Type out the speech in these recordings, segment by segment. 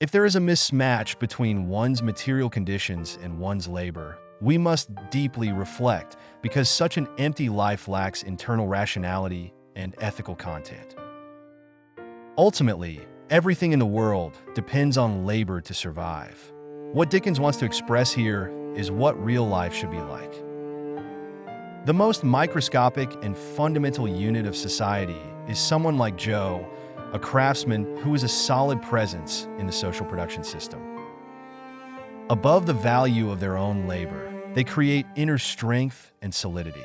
If there is a mismatch between one's material conditions and one's labor, we must deeply reflect because such an empty life lacks internal rationality and ethical content. Ultimately, everything in the world depends on labor to survive. What Dickens wants to express here is what real life should be like. The most microscopic and fundamental unit of society is someone like Joe, a craftsman who is a solid presence in the social production system. Above the value of their own labor, they create inner strength and solidity.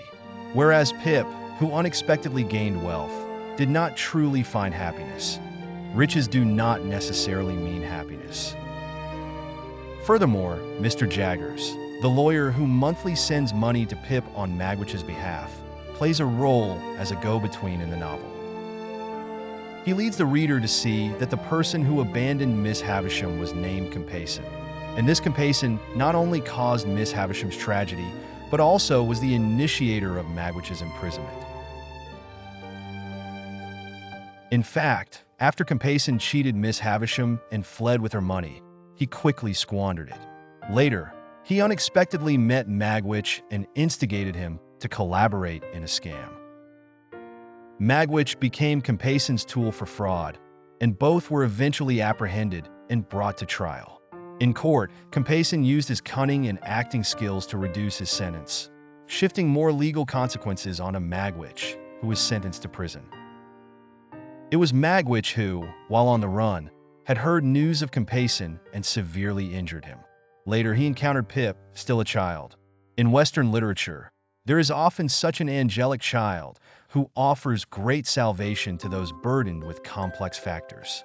Whereas Pip, who unexpectedly gained wealth, did not truly find happiness. Riches do not necessarily mean happiness. Furthermore, Mr. Jaggers, the lawyer who monthly sends money to Pip on Magwitch's behalf, plays a role as a go-between in the novel. He leads the reader to see that the person who abandoned Miss Havisham was named Compayson, and this Compayson not only caused Miss Havisham's tragedy, but also was the initiator of Magwitch's imprisonment. In fact, after Compayson cheated Miss Havisham and fled with her money, he quickly squandered it. Later, he unexpectedly met Magwitch and instigated him to collaborate in a scam. Magwitch became Compayson's tool for fraud, and both were eventually apprehended and brought to trial. In court, Compayson used his cunning and acting skills to reduce his sentence, shifting more legal consequences onto Magwitch, who was sentenced to prison. It was Magwitch who, while on the run, had heard news of Compayson and severely injured him. Later, he encountered Pip, still a child. In Western literature, there is often such an angelic child who offers great salvation to those burdened with complex factors.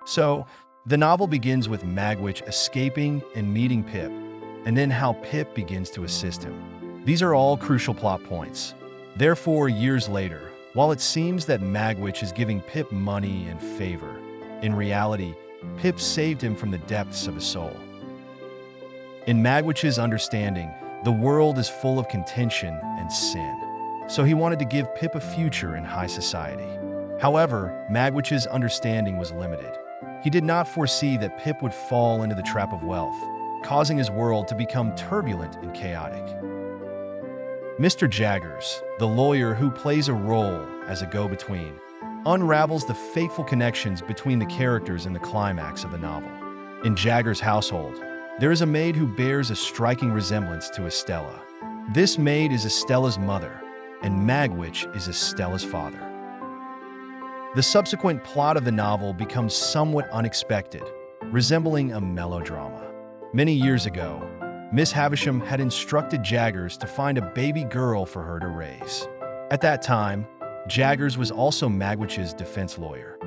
So, the novel begins with Magwitch escaping and meeting Pip, and then how Pip begins to assist him. These are all crucial plot points. Therefore, years later, while it seems that Magwitch is giving Pip money and favor, in reality, Pip saved him from the depths of his soul. In Magwitch's understanding, the world is full of contention and sin, so he wanted to give Pip a future in high society. However, Magwitch's understanding was limited. He did not foresee that Pip would fall into the trap of wealth, causing his world to become turbulent and chaotic. Mr. Jaggers, the lawyer who plays a role as a go-between, unravels the fateful connections between the characters in the climax of the novel. In Jaggers' household, there is a maid who bears a striking resemblance to Estella. This maid is Estella's mother, and Magwitch is Estella's father. The subsequent plot of the novel becomes somewhat unexpected, resembling a melodrama. Many years ago, Miss Havisham had instructed Jaggers to find a baby girl for her to raise. At that time, Jaggers was also Magwitch's defense lawyer.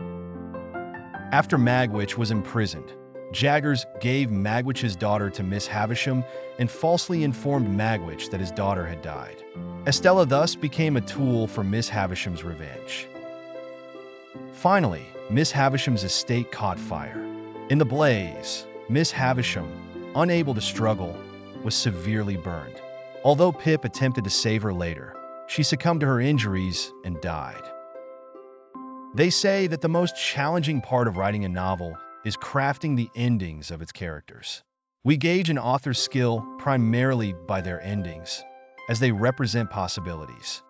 After Magwitch was imprisoned, Jaggers gave Magwitch's daughter to Miss Havisham and falsely informed Magwitch that his daughter had died. Estella thus became a tool for Miss Havisham's revenge. Finally, Miss Havisham's estate caught fire. In the blaze, Miss Havisham, unable to struggle, was severely burned. Although Pip attempted to save her later, she succumbed to her injuries and died. They say that the most challenging part of writing a novel is crafting the endings of its characters. We gauge an author's skill primarily by their endings, as they represent possibilities.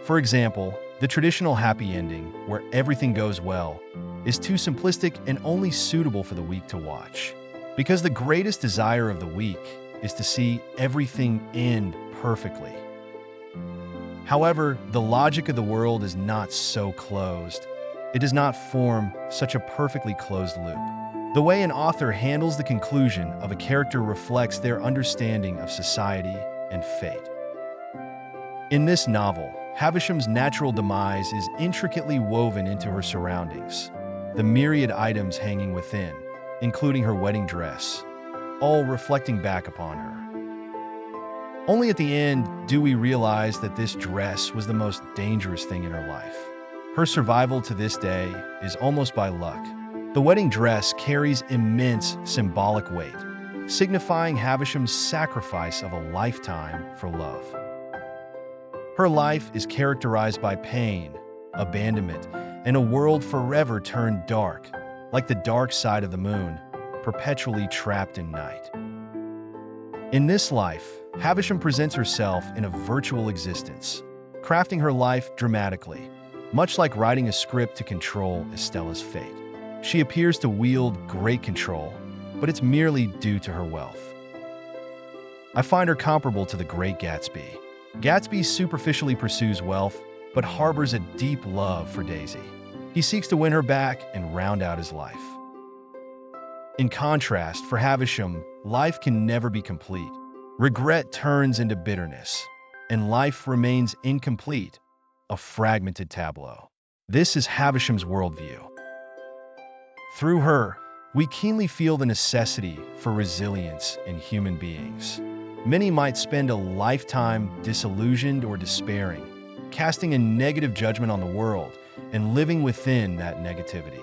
For example, the traditional happy ending, where everything goes well, is too simplistic and only suitable for the weak to watch. Because the greatest desire of the weak is to see everything end perfectly. However, the logic of the world is not so closed. It does not form such a perfectly closed loop. The way an author handles the conclusion of a character reflects their understanding of society and fate. In this novel, Havisham's natural demise is intricately woven into her surroundings. The myriad items hanging within, including her wedding dress, all reflecting back upon her. Only at the end do we realize that this dress was the most dangerous thing in her life. Her survival to this day is almost by luck. The wedding dress carries immense symbolic weight, signifying Havisham's sacrifice of a lifetime for love. Her life is characterized by pain, abandonment, and a world forever turned dark, like the dark side of the moon, perpetually trapped in night. In this life, Havisham presents herself in a virtual existence, crafting her life dramatically, much like writing a script to control Estella's fate. She appears to wield great control, but it's merely due to her wealth. I find her comparable to the Great Gatsby. Gatsby superficially pursues wealth, but harbors a deep love for Daisy. He seeks to win her back and round out his life. In contrast, for Havisham, life can never be complete. Regret turns into bitterness, and life remains incomplete, a fragmented tableau. This is Havisham's worldview. Through her, we keenly feel the necessity for resilience in human beings. Many might spend a lifetime disillusioned or despairing, casting a negative judgment on the world and living within that negativity.